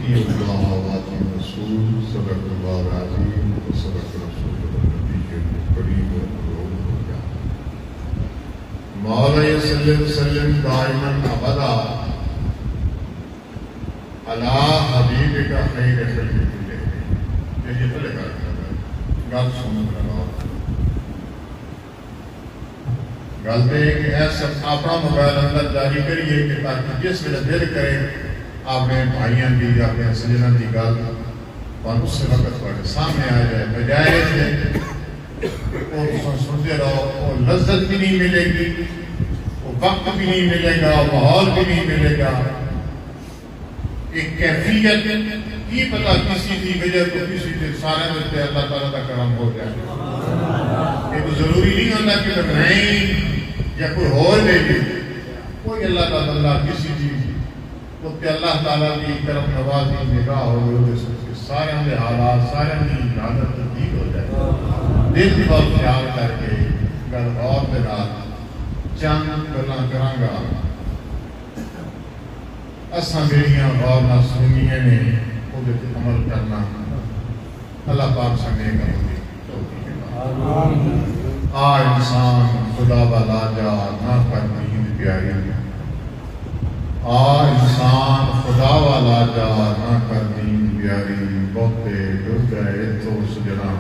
اطیعوا اللہ واطیعوا الرسول صدق اللہ العظیم وصدق رسول النبی الکریم مولا صلی وسلم دائما ابدا علی حبیبک خیر خلق کلہم. یہ تو لگا گل سن لگا گل تو کہ ایسا اپنا موبائل اندر جاری کریے کہ تاکہ جس ویلے دل کرے اپنے بھائیاں کی اپنے سجنوں کی گل اور اس وقت تھوڑے سامنے آ جائے بجائے سے وہ سنتے رہو. وہ لذت بھی نہیں ملے گی, وہ وقت بھی نہیں ملے گا, ماحول بھی نہیں ملے گا. ایک کیفیت کی پتہ کسی کی وجہ تو کسی کے سارے ملتے اللہ تعالیٰ کا کرم ہو جائے. یہ تو ضروری نہیں ہوتا کہ نہیں یا کوئی اور لے گی. کوئی اللہ کا بندہ کسی چیز تو کہ اللہ تعالیٰ کی طرف نوازی نگاہ ہو گئی سارے کے حالات سارے کی عادت تبدیل ہو جائے. دل کی بات خیال کر کے گل غور کے رات چند گلاں کراں گا. اساں جہڑیاں غور نہ سنیاں نے وہ عمل کرنا اللہ پاک سنے گا. آ انسان خدا والا جا نہ کر نیند پیاری. آ انسان خدا والا جا نہ کر نیند پیاری. بہتے ڈر گئے تو سجنا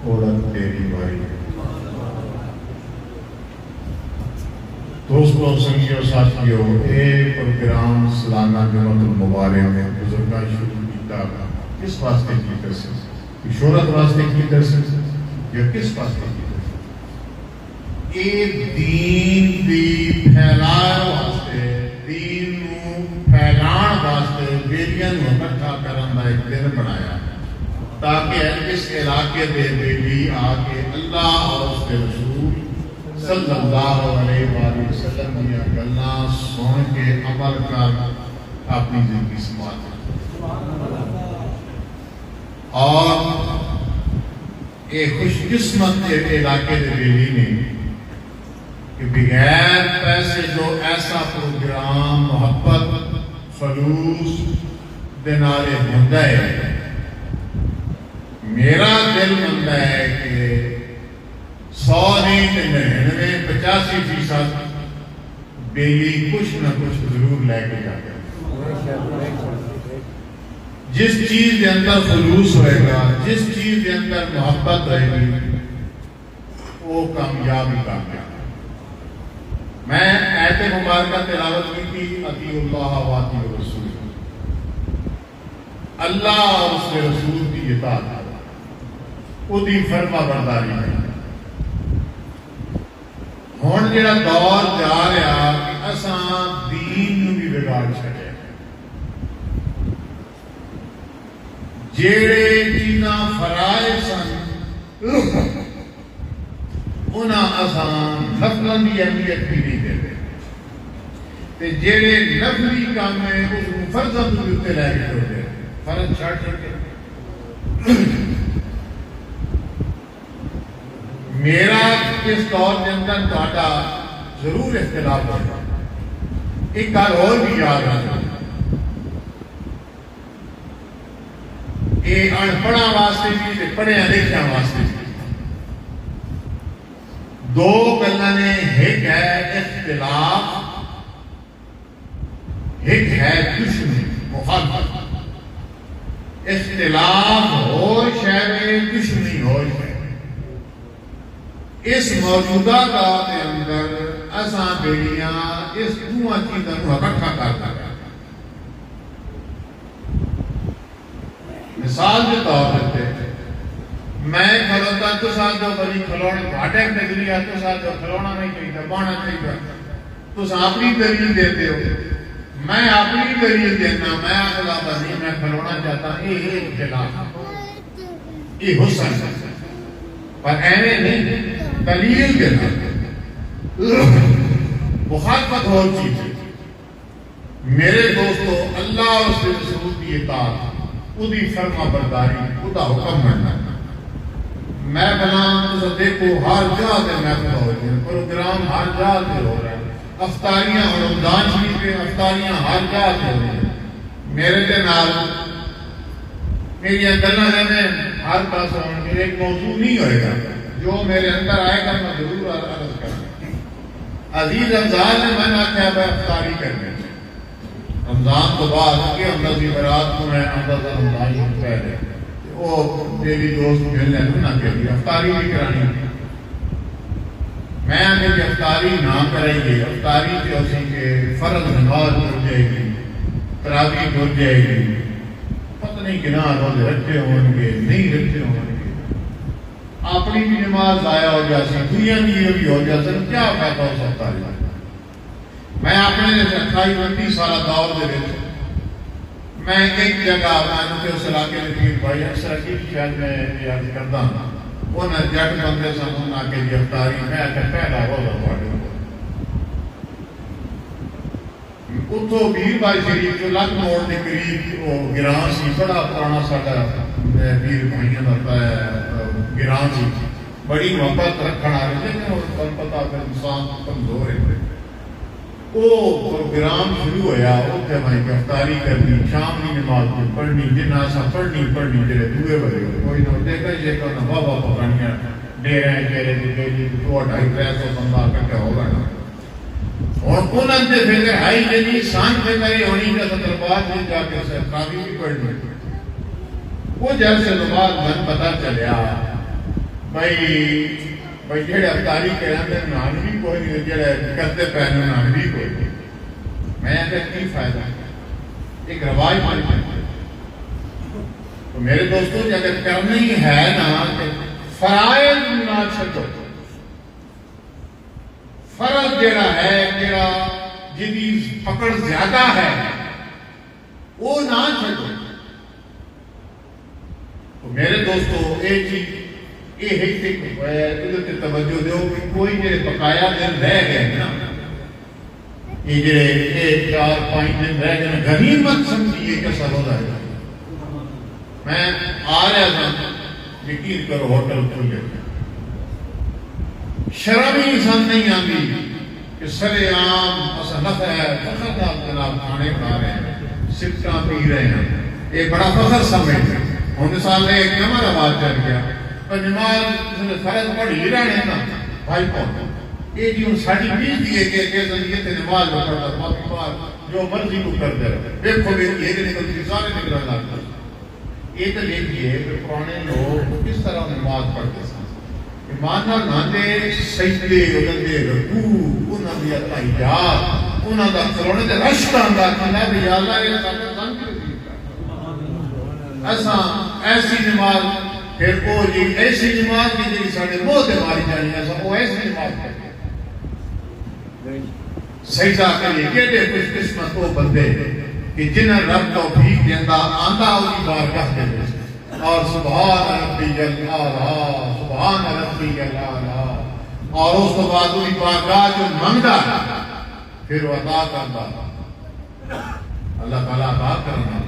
عورت تیری باری. دوستوں سنگیوں ساتھیوں اے پروگرام سالانہ جمعۃ المبارک میں بزرگاں شروع کیتا کس واسطے کیتا سی؟ شہرت واسطے کیتا سی یا کس واسطے کیتا سی؟ اے دین دی پھیلاؤ واسطے, دین نو پھیلان واسطے بیلیاں نو اکٹھا کرن دا ایک دن بنایا تاکہ اس علاقے دے بیلی آ کے اللہ اور اس کے رسول صلی اللہ علیہ وآلہ وسلم دیا گلاں سن کے عمل کر اپنی زندگی سنوار. اور ایک خوش قسمت علاقے دے بیلی نے کہ بغیر پیسے جو ایسا پروگرام محبت خلوص دے نالے ہوندا ہے. میرا دل منتا ہے کہ 100 نہیں 99-85% بیلی کچھ نہ کچھ ضرور لے کے جائے گا. جس چیز کے اندر خلوص ہوئے گا, جس چیز کے اندر محبت رہے گی وہ کامیابی کامیاب. میں آیت مبارکہ تلاوت کی تھی اطیعوا اللہ واطیعوا الرسول. اللہ اور اس کے رسول کی اطاعت وہ دی فرما برداری ہے. ہن جڑا دور جا رہا کہ اساں دین نو بھی بگاڑ چھڈیا. جڑے چیزاں فرائض سن انہاں اساں نفلاں دی اہمیت بھی نہیں دے تے جڑے نفلی کام ہے اس فرضاں دے اوتے لے کے چھوڑے فرض چھڈ کے. میرا اس دور کے اندر تہاڈا ضرور اختلاف ہوگا. ایک گل اور بھی یاد رکھنا, یہ ان پڑھا واسطے بھی پڑھیا لکھیا واسطے بھی. دو گلاں نے, ایک ہے اختلاف, ایک ہے دشمنی مخالفت. اختلاف ہو شے دشمنی ہو شے. اس موجودہ دور کے اندر اساں بیڑیاں اس دونوں چیزوں کو اکٹھا کرتا ہے. مثال کے طور پر میں کھلوتا تو ساتھ جو بڑی کھلونا گھاٹے نگری ہے تو ساتھ جو کھلونا نہیں چاہیے بانا چاہیے تو اپنی دلیل دیتے ہو, میں اپنی دلیل دینا, میں اگلا بنی میں کھلونا چاہتا. یہ اختلاف یہ حسن پر ایویں نہیں دلیل دینا. مخالفت اور چیز ہے. میرے دوستو اللہ اور اس کے رسول کی اطاعت, خودی فرما برداری, خدا حکم مننا. میں بنا تو دیکھو ہر جگہ سے محفل ہو رہے ہیں, پروگرام ہر جگہ سے ہو رہے ہیں, افطاریاں اور رمضان شریف کے افطاریاں ہر جگہ سے ہو رہی ہیں. میرے کے نال میری گلا ہے میں ہر پاس میرے ایک موضوع نہیں ہوئے گا، جو میرے اندر آئے گا میں ضرور عرض کروں۔ عزیز رمضان نے میں نے آخیا میں افطاری کرنے رمضان تو بعد کہ ہم نظی برات کو میں اندازہ رمضان پہلے وہ میری دوست ملنے نہ کے لیے افطاری بھی کرانی، میں آگے کہ افطاری نہ کریں گے، افطاری جو اسی کے فرض نماز ٹوٹ جائے گی، تراویح ٹوٹ جائے گی، پتہ نہیں کنا روزے رکھے ہوں گے نہیں رکھے ہوں گے، اپنی بھی نماز ضائع ہو جاتی، دنیا کی بھی ہو جاتی، کیا فائدہ ہو سکتا ہے؟ میں اپنے 28-29 سالہ دور دے میں ایک جگہ میں نے اس علاقے میں پیر بھائی اکثر کی شاید میں یاد کرتا ہوں وہ نہ جٹ بندے سن آ کے جی افطاری میں پہلا روزہ پڑھ اتوں پیر بھائی شریف جو لگ موڑ کے قریب وہ گراں سی، بڑا پرانا ساڈا پیر بھائیاں ہوتا ہے گراں سی، بڑی محبت رکھنے والے، لیکن تمہیں پتا پھر انسان کمزور ہے۔ وہ پروگرام شروع ہوا اتنے میں افطاری کرنی، شام کی نماز پڑھنی، جنہیں ایسا پڑھنی جڑے دوے بڑے ہوئے کوئی نہ دیکھا جی کہ بابا پکڑیاں ڈیرے چہرے کی 200-300 بندہ اکٹھا ہوگا نا اور انہوں نے فکر ہائی جی سان فکر ہونی کا تطلبات میں جا کے افطاری بھی پڑھنی۔ وہ جب سے بعد من پتا چلیا بھائی جڑے افطاری کرتے نان بھی کوئی نہیں، جڑے کرتے پہ نان بھی کوئی نہیں۔ میں کی فائدہ ایک رواج بن جائے تو میرے دوستوں اگر کرنی ہے نا فرائض نہ چھڈو، فرض جڑا ہے جڑا جدی پکڑ زیادہ ہے وہ نہ چھڈو۔ تو میرے دوستو ایک چیز یہ ہے توجہ دو کہ کوئی جڑے بقایا دن رہ گئے نا، یہ جڑے 4-5 دن رہ گئے غنیمت سمجھیے کہ سر ہوتا ہے۔ میں آ رہا تھا یقین کرو ہوٹل کھلے شرم ہی انسان نہیں آتی کہ سرے عام ایسا نفع ہے فخر جناب کھانے کھا رہے ہیں، سکٹاں پی رہے ہیں، یہ بڑا فخر سمجھتے ہیں۔ ہم سال ایک نمبر رواج چل گیا پر نماز فرض پڑھ ہی رہے نا بھائی کون یہ جی ان ساری بیچ دیے کہ زندگی نماز پڑھتا باقی بات جو مرضی کو کر دے رہے دیکھو یہ نکلتی سارے نکلنے لگتا۔ یہ تو دیکھیے کہ پرانے لوگ کس طرح نماز پڑھتے سن، ایمانہ ناندے سجدے اگندے رکوع انہاں دی تحیات انہاں دا کرونے تے رشک آندا کہ نہ بھی اللہ یہ سارے سن کے ایسا ایسی نماز پھر وہ جی ایسی نماز کی جی سارے منہ تے ماری جانی ہے وہ ایسی نماز کرتے سجدہ کریے کیڑے خوش قسمت وہ بندے کہ جنہیں رب توفیق دینا آندا ہوئی بارگاہ دے اور سبحان ربی الاعلیٰ سبحان ربی الاعلیٰ اور اس کو بعد ہوئی بارگاہ جو منگدا پھر وہ عطا کرتا اللہ تعالیٰ عطا کرنا۔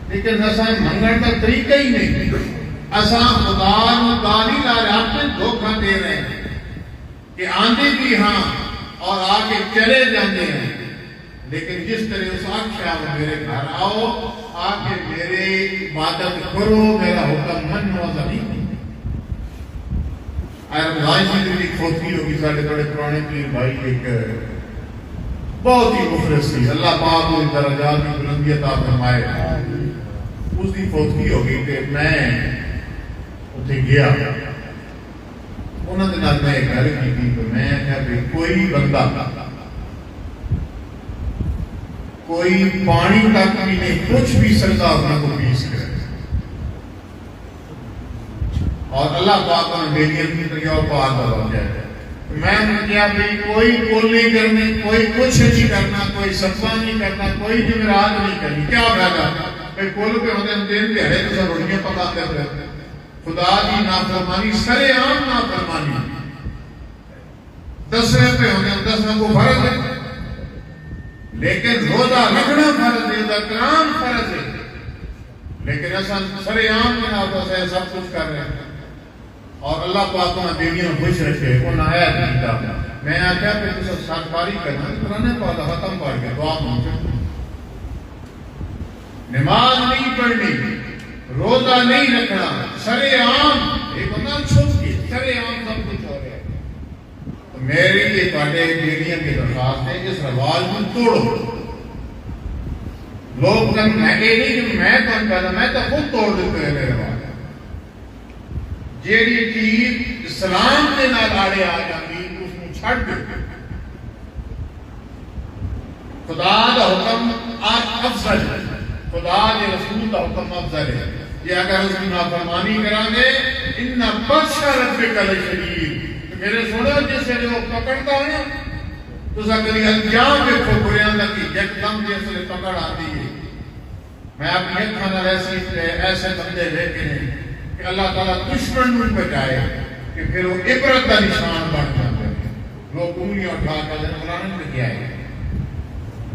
لیکن ایسا منگن کا طریقہ ہی نہیں، ایسا خدا نو لا رہے اپنے دھوکہ دے رہے ہیں کہ آندے بھی ہاں اور آ کے چلے جاتے ہیں، لیکن جس طرح اس آخیا میرے گھر آؤ آ کے میرے عبادت کرو میرا حکم منو نہیں۔ رمضان کی کھوتی ہوگی سارے بڑے پرانے پیر بھائی ایک بہت ہی مخلص تھی، اللہ پاک ان درجات کی بلندی عطا فرمائے۔ اس کی فوتگی ہو گئی کہ میں اتنے گیا انہوں نے میں گھر کی تھی تو میں کہ کوئی بندہ کوئی پانی تک بھی نہیں کچھ بھی سکتا اپنا کو پیس کرے اور اللہ پاک نے میری اپنی طرح اور پاک بتا جائے۔ میں نے کیا بھائی کوئی کول نہیں کرنی، کوئی کچھ نہیں کرنا، کوئی صدقہ نہیں کرنا، کوئی جمعرات نہیں کرنی، کیا فائدہ؟ کول پہ ہوتے ہیں دن دیہڑے تو سب روٹیاں پکاتے تھے، خدا کی نافرمانی سرے عام نافرمانی، 10 پہ ہوتے ہیں 10 کو فرض ہے لیکن روزہ رکھنا فرض ہے، احترام فرض ہے، لیکن ایسا سرے عام میں نافرمانی ہے سب کچھ کر رہے ہیں۔ اور اللہ پاک نے بیویاں خوش رکھے انہوں نے آیت دیتا میں آخیا کہ تو سب ساتھ کرنا قرآن پاک ختم پڑھ کے دعا مانگتے نماز نہیں پڑھنی، روزہ نہیں رکھنا سرے عام ایک بندہ چھپ کے سرے عام سب کچھ ہو رہا ہے. تو میرے لیے تھوڑے بیڑیاں کی درخواست ہے اس رواج کو توڑو. لوگ میں نہیں کہ میں تو کہتا میں تو خود توڑ دیتے ہیں رواج. جیڑی چیز اسلام کے نال آڑے آ جاتی اس کو چھڑ دیتے. خدا کا حکم آج افضل ہے, خدا کے رسول کا حکم افضل ہے. یہ اگر اس کی نافرمانی کریں گے ان بطش ربک لشدید, تو میرے سنو جسے جو پکڑتا ہو نا تو کبھی انجام دیکھو بریاں کی یکدم جیسے پکڑ آتی ہے. میں اپنی کھانا ایسے بندے لے کے کہ اللہ تعالیٰ دشمن میں بچائے کہ پھر وہ عبرت کا نشان بن جاتے ہیں. لوگ انگلیاں اٹھا کر قرآن میں کیا ہے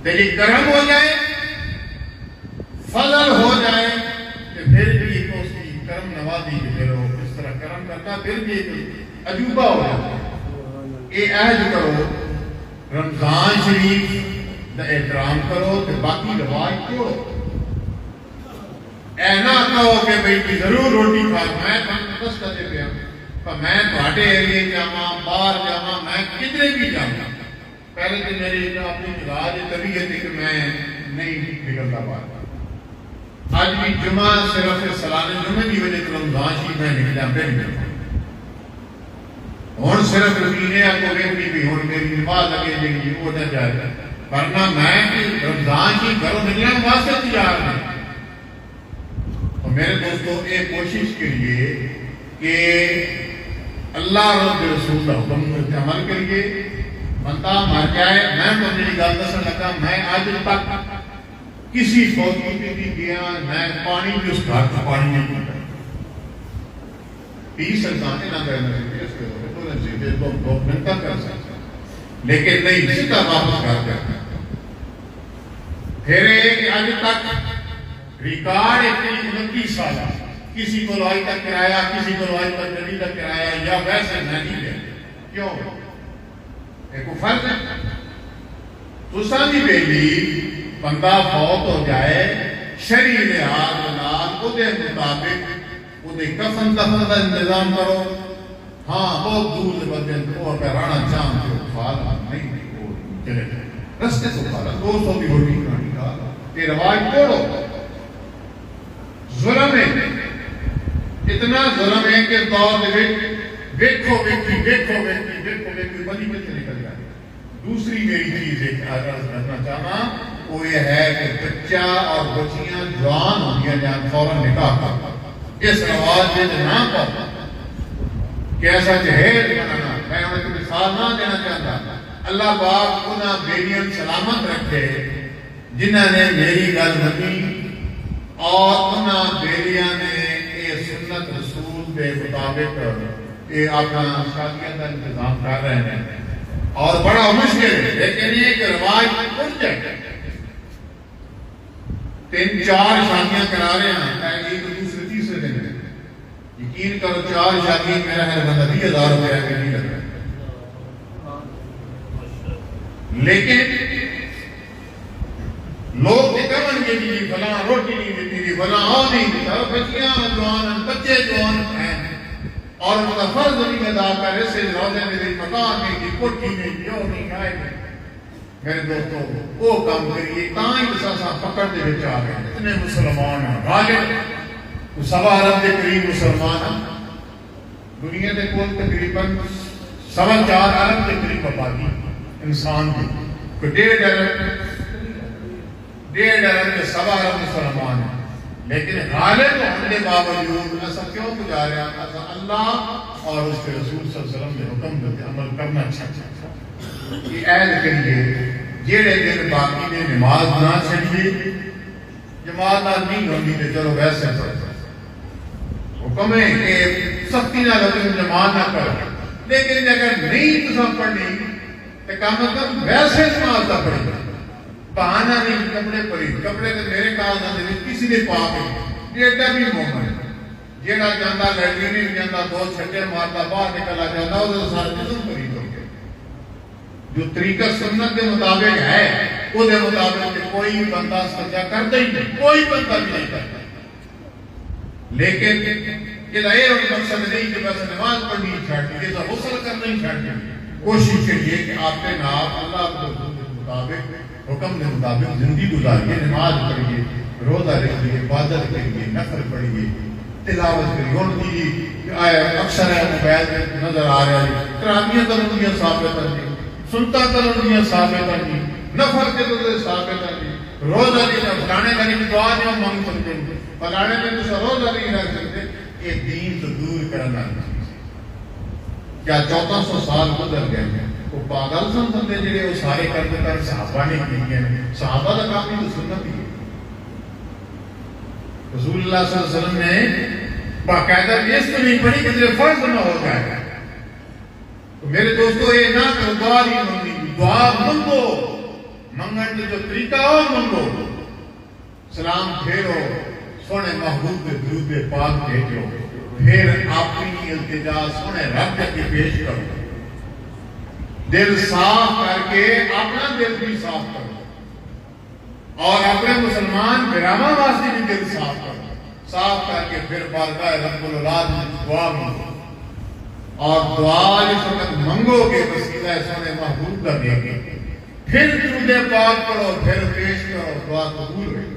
لیکن کرم ہو جائے فضل ہو جائے کہ پھر بھی اس کی کرم نوازی کہ پھر وہ اس طرح کرم کرتا پھر بھی عجوبہ ہو جاتا ہے. یہ عہد کرو رمضان شریف کا احترام کرو کہ باقی رواج چھوڑو. اے نہ کہو کہ بھئی ضرور روٹی کھا میں بس کرتے پیا پر میں تھوڑے ایریے جاواں باہر جاواں میں کدھر بھی جاواں پہلے تو میری اپنی مزاج طبیعت ہے کہ میں نہیں نکلتا باہر. آج بھی جمعہ صرف سالانہ جمعے کی وجہ سے رمضان شریف میں نکلا پھر نکلتا ہوں صرف روٹینے آپ کو دیکھنی بھی ہوں میری نماز لگے جی وہ نہ جائے ورنہ میں رمضان شریف گھروں نکلنے واسطے تیار نہیں. اور میرے دوستوں ایک کوشش کریے کہ اللہ رب رسول کا حکم پر عمل کریے. بندہ مر جائے میں تو میری گل دسن لگا میں آج تک کسی فوجی پہ بھی گیا میں پانی بھی اس گھر کا پانی نہیں پیتا. 20 سال نہ کرنا دو منٹ کر سکتا لیکن نہیں سیدھا واپس کر کرتا. پھر ایک آج تک ریکارڈ 29 سال کسی کو لوائی تک کرایا کسی کو لوائی تک گڑی تک کرایا یا ویسے نہیں دے. کیوں ایک فرض ہے تساں دی بیلی بندہ فوت ہو جائے شرعی لحاظ نال اودے مطابق اودے کفن دفن کا انتظام کرو. ہاں بہت دور سے بندے اور پہ رانا چاند کے اٹھال نہیں وہ چلے جائے رستے سے اٹھالا 200 کی روٹی کھانی کھا. یہ رواج توڑو. ظلم ہے اتنا ظلم ہے کہ دور دے دیکھو بیٹی دیکھو بیٹی دیکھو بیٹی بڑی بچے نکل جائے. دوسری میری چیز ایک عرض کرنا چاہنا وہ یہ ہے کہ بچہ اور بچیاں جوان ہو گیا جہاں فوراً نکاح کرتا. اس رواج میں نہ پاتا کہ ایسا جہیز بنانا میں انہیں کوئی مثال نہ دینا چاہتا. اللہ پاک انہاں بیٹیاں سلامت رکھے جنہاں نے میری گل منی اور انہاں بیٹیاں نے یہ سنت رسول کے مطابق یہ اپنا شادیاں کا انتظام کر رہے ہیں. اور بڑا مشکل ہے لیکن یہ کہ رواج اٹھ جائے 3-4 شادیاں کرا رہے ہیں ایک دوسرے تیسرے دن میں یقین کرو 4 شادیاں میرا ہے بندہ 20,000 روپے کے نہیں لگ رہا. لیکن لوگ کہن گے جی فلاں روٹی نہیں دیتی جی فلاں آؤ نہیں دیتا. بچیاں جوان بچے جوان ہیں اور ان کا فرض نہیں ادا کر اسے روزے میں مکان نہیں کی کوٹھی نہیں کی اور نہیں کھائے گئے. میرے دوستوں وہ کام کریے تائیں سا پکڑ دے بچ آ گئے. اتنے مسلمان ہیں غالب 1.25 ارب کے قریب مسلمان ہیں دنیا کے کول تقریباً 4.25 ارب کے قریب آبادی انسان کی کوئی 1.5 ارب کے 1.25 ارب مسلمان ہیں. لیکن غالب ہونے کے باوجود ایسا کیوں گزارا ایسا اللہ اور اس کے رسول صلی اللہ علیہ وسلم کے حکم پر عمل کرنا چاہتا. یہ عہد کریے جیڑے دن باقی نے نماز نہ چھڑیے جماعت نہ نہیں ہوگی تو چلو ویسے حکم ہے کہ سختی نہ لگے جماعت نہ کرو. لیکن اگر نہیں تو پڑھنی تو کم از کم ویسے نماز نہ پڑھے. بہانہ نہیں کپڑے پڑی کپڑے تو میرے کاغذات میں کسی نے پا کے ایڈا بھی مومن جیڑا جانا لڑکی نہیں جانا 2 چھٹے مارتا باہر نکلا جاتا وہ سارے جسم پری ہو گئے. جو طریقہ سنت کے مطابق ہے وہ دے مطابق کوئی بندہ سجدہ کرتا ہی نہیں کوئی بندہ بھی نہیں کرتا. لیکن یہ مقصد نہیں کہ بس نماز پڑھنی چھاڑی، یہ غسل کرنا ہی چھاڑی۔ کوشش کریے کہ آپ کے نام اللہ کے مطابق، حکم کے مطابق زندگی گزاریے، نماز پڑھیے، روزہ رکھیے، عبادت کریے، نفل پڑھیے، تلاوت کریے۔ اور اکثر ہے موبائل میں نظر آ رہا ہے تراویح کرن دیا ثابت ہیں، سنتا کرن دیا ثابت ہیں، نفل کے تو ثابت ہیں، روزہ نہیں فلانے کا نہیں دعا نہیں مانگ سکتے، فلانے میں تو روزہ نہیں رکھ سکتے۔ یہ دین سے دور کرنا کیا 1400 سال گزر گئے ہیں، وہ پاگل سن بندے جڑے وہ سارے کرتے کر صحابہ نے کیے ہیں۔ صحابہ کا کام ہی تو سنت ہی ہے۔ رسول اللہ صلی اللہ علیہ وسلم نے باقاعدہ اس تو نہیں پڑھی کہ تیرے فرض نہ ہو جائے۔ تو میرے دوستو یہ نہ کہ دعا نہیں مانگی، دعا مانگو، منگن جو طریقہ اور مانگو، سلام پھیرو، سونے محبوب کے درود پاک بھیجو، پھر اپنی التجا سونے رب کے پیش کرو، دل صاف کر کے اپنا دل بھی صاف کرو، اور اپنے مسلمان برامہ واسطے بھی دل صاف کرو، صاف کر کے پھر بارگاہ رب العالمین میں دعا مانگو، اور دعا جس وقت مانگو گے وسیلہ سونے محبوب کا دے گے، پھر درود پاک پڑھو، پھر پیش کرو، دعا قبول ہوگی۔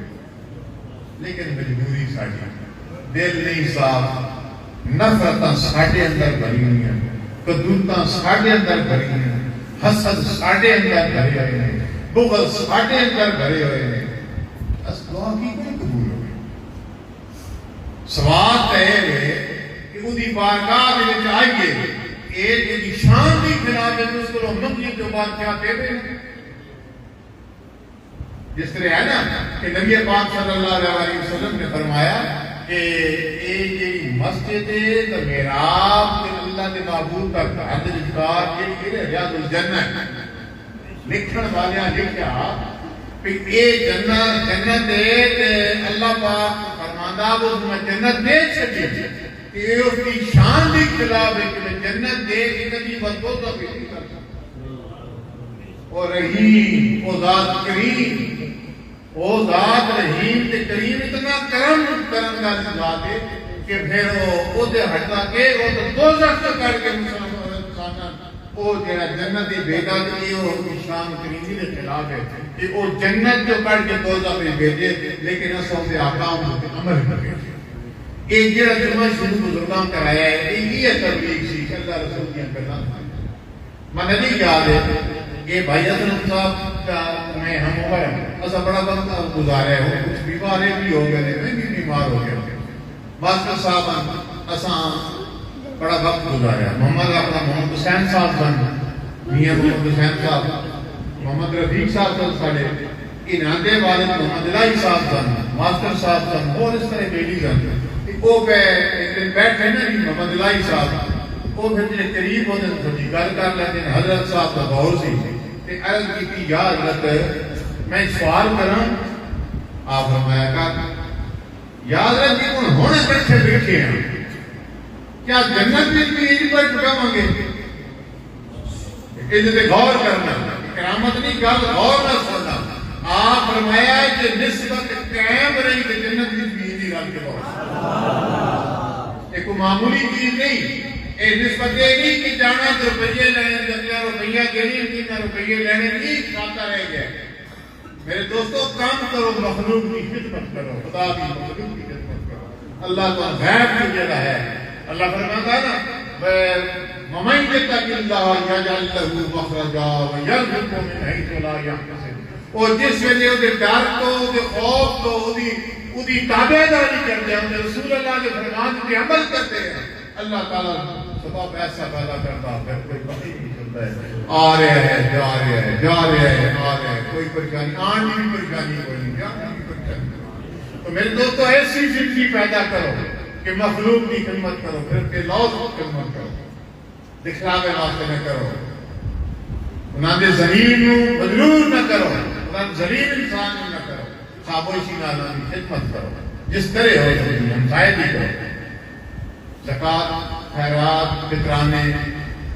لیکن مجبوری ساڑی، دل نہیں صاف، نفرتاں ساڑھے اندر بھری ہوئی ہیں، قدوتاں ساڑھے اندر بھری ہیں، حسد ساڑھے اندر بھرے ہوئے ہیں، بغض ساڑھے اندر بھرے ہوئے ہیں، اس دعا کی کوئی قبول ہوئی۔ سوال کہے ہوئے کہ وہ دی بارگاہ میں چاہیے ایک دی شان دی خلاف ہے تو اس کو منگی جو بات کیا دے دیں۔ جس طرح ہے نا کہ نبی پاک صلی اللہ علیہ وسلم نے فرمایا کہ ایک مسجد تو محراب کے اللہ کے معبود کا گھر جکار کے ریاض الجنہ لکھن والیاں لکھیا کہ اے جنت اللہ پاک فرماندا وہ میں جنت دے چھڈی کہ اس کی شان دی خلاف ہے کہ جنت دے کے کبھی بدو تو نہیں کر سکتا۔ اور رحیم او ذات کریم، وہ ذات رحیم تے کریم اتنا کرم کرن کا ذات ہے کہ پھر وہ دے ہٹا کے وہ دوزخ سے کر کے مسلمان وہ جڑا جنت دی بھیجا تے وہ شان کریمی دے خلاف ہے کہ وہ جنت جو کر کے دوزخ میں بھیجے، لیکن اساں دے احکام تے عمل کرے۔ یہ جڑا جمعہ شروع بزرگاں کرایا ہے یہ تبلیغ سی اللہ رسول کی کرنا۔ میں نہیں یاد ہے یہ بھائی اسلم صاحب کا میں ہم عمر ہیں، اسا بڑا وقت گزارے ہو، کچھ بیمارے بھی ہو گئے، میں بھی بیمار ہو گیا، ماسٹر صاحب اسا بڑا وقت گزارے۔ محمد اپنا محمد حسین صاحب بن، میاں محمد حسین صاحب، محمد رفیق صاحب بن، ساڑے انہاں دے والد محمد الہی صاحب بن، ماسٹر صاحب بن، اور اس طرح بیٹی بن۔ وہ بیٹھے نا محمد الہی صاحب، وہ پھر جڑے قریب ہوتے ہیں تھوڑی گل کر لیتے ہیں۔ حضرت صاحب کا غور سی تے عرض کی یا حضرت میں سوال کراں؟ آپ فرمایا کر یا حضرت جی ہن ہونے بیٹھے بیٹھے ہیں، کیا جنت میں بھی ان پر ٹکاواں گے؟ اس تے غور کرنا، کرامت نہیں گل غور نہ سننا۔ آپ فرمایا کہ نسبت قائم رہی کہ جنت میں بھی نہیں رل کے بہت ایک معمولی چیز نہیں۔ اے نسبت یہ نہیں کہ جانا تو روپیے لینے، جتنا روپیہ دینی جتنا روپیے لینے نہیں کھاتا رہ گیا۔ میرے دوستو کام کرو، مخلوق کی خدمت کرو، خدا کی مخلوق کی خدمت کرو۔ اللہ کا غیب کی جگہ ہے۔ اللہ فرماتا ہے نا مَمَن يَتَّقِ اللَّهَ يَجْعَل لَّهُ مَخْرَجًا وَيَرْزُقْهُ مِنْ حَيْثُ لَا يَحْتَسِبُ۔ اور جس ویلے وہ ڈر تو وہ خوف تو وہ تابعداری کرتے ہیں، رسول اللہ کے فرمان پہ عمل کرتے ہیں، اللہ تعالیٰ سبب ایسا پیدا کرتا ہے، پھر کوئی پتہ نہیں چلتا ہے آ رہے ہیں جا رہے ہیں جا رہے ہیں آ رہے ہیں، کوئی پریشانی آنے بھی پریشانی کوئی نہیں جانے بھی پریشانی۔ تو میرے دوستو ایسی زندگی پیدا کرو کہ مخلوق کی خدمت کرو، پھر کے لوگ کی خدمت کرو، دکھلاوے واسطے نہ کرو، انہاں دے ذلیل نو مغرور نہ کرو، انہاں ذلیل انسان نہ کرو، خاموشی نال انہاں دی خدمت کرو، جس طرح ہو سکتی ہمسائے بھی کرو۔ زکات، خیرات، فطرانے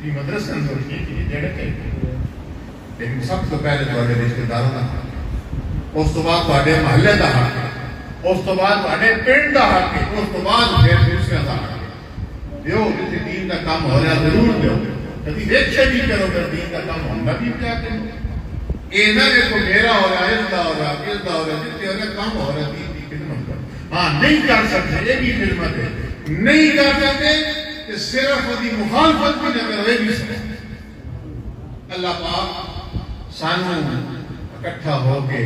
یہ مدرسے اندر کی دینے چاہیے، لیکن سب سے پہلے تواڈے رشتہ داراں دا حق، اس تو بعد تواڈے محلے دا حق، اس تو بعد تھوڑے پنڈ کا حق ہے، اس تو بعد پھر دوسرے کا حق ہے۔ دیو جتنے دین کا کام ہو رہا ضرور دیو، کبھی ویکھے نہیں کرو کہ دین کا کام ہونا بھی کیا کرو۔ یہ نہ دیکھو میرا ہو رہا ہے، اس کا ہو رہا ہے، اس کا ہو رہا ہے، جتنے ہو رہا کام ہو رہا ہے دین کی خدمت کرو۔ ہاں نہیں کر سکتے یہ بھی خدمت ہے، نہیں کر سکتے کہ صرف وہ مخالفت بھی نہ کرو، یہ بھی سکتے۔ اللہ پاک سانو اکٹھا ہو کے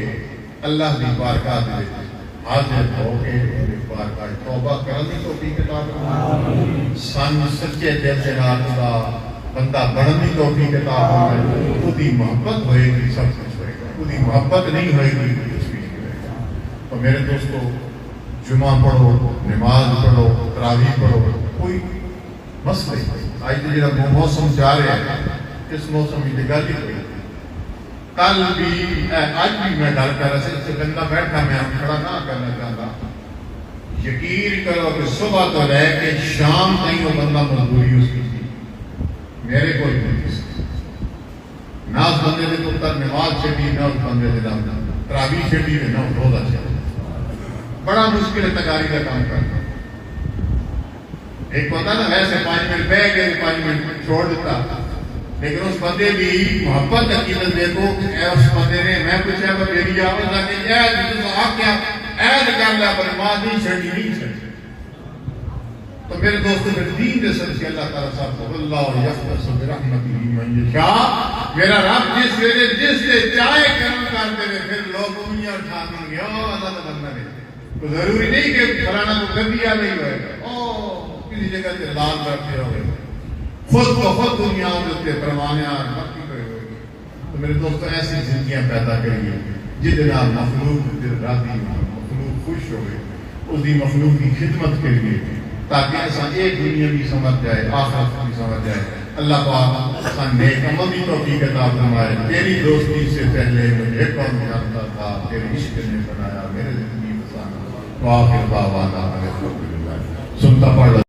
اللہ کی بارگاہ دے حاضر ہو کے بارگاہ توبہ کرنے کو بھی کتاب سان سچے دل سے کا بندہ بڑھنے کو بھی کتاب ہوگا۔ خود ہی محبت ہوئے گی سب کچھ ہوئے گا، خود ہی محبت نہیں ہوئے گی کچھ بھی نہیں ہوئے گا۔ تو میرے دوستو جمعہ پڑھو، نماز پڑھو، تراویح پڑھو، کوئی مسئلہ نہیں۔ آج تو جڑا موسم جا رہا ہے اس موسم کی گل ہی کوئی کل بھی آج بھی میں گل کر رہا سے بندہ بیٹھا میں کھڑا نہ کرنا چاہتا، یقین کرو کہ صبح تو لے کے شام تک وہ بندہ مزدوری اس کی تھی، میرے کو نہیں تھی نہ اس بندے نے تو نماز چھٹی نہ اس بندے نے تراویح چھٹی نہ روزہ چھٹی۔ بڑا مشکل ہے تکاری کا کام کرنا۔ ایک ہوتا نا ویسے 5 منٹ بہ گئے 5 منٹ چھوڑ دیتا، لیکن اس بندے کی محبت عقیدت دیکھو کہ اس بندے نے میں پوچھا کہ میری آواز آ کے آپ کیا عہد کر لیا پر ماں نہیں چھڑی نہیں چھڑی۔ تو میرے دوستوں میں دین کے صدقے اللہ تعالیٰ صاحب کو اللہ یختص برحمتہ من یشاء، میرا رب جس ویلے جس سے چاہے کرم کرتے ہوئے پھر لوگ انگلیاں اٹھا دیں گے او اللہ کا بندہ نہیں۔ تو ضروری نہیں کہ فلانا کو گدیا نہیں ہوئے گا، او کسی جگہ سے لال بیٹھے ہوئے خود کو خود دنیا میں پروانے اور مکی کرے ہوئے۔ تو میرے دوستوں ایسی زندگیاں پیدا کریے جس نال مخلوق دل راضی ہو، مخلوق خوش ہوئے، اس دی مخلوق کی خدمت کے لیے، تاکہ ایسا ایک دنیا بھی سمجھ جائے آخرت بھی سمجھ جائے۔ اللہ پاک ایسا نیک عمل کی توفیق عطا فرمائے۔ تیری دوستی سے پہلے مجھے کون جانتا تھا، تیرے عشق نے بنایا میرے زندگی فسانا۔ وآخر دعوانا الحمدللہ۔ سنتا پڑھ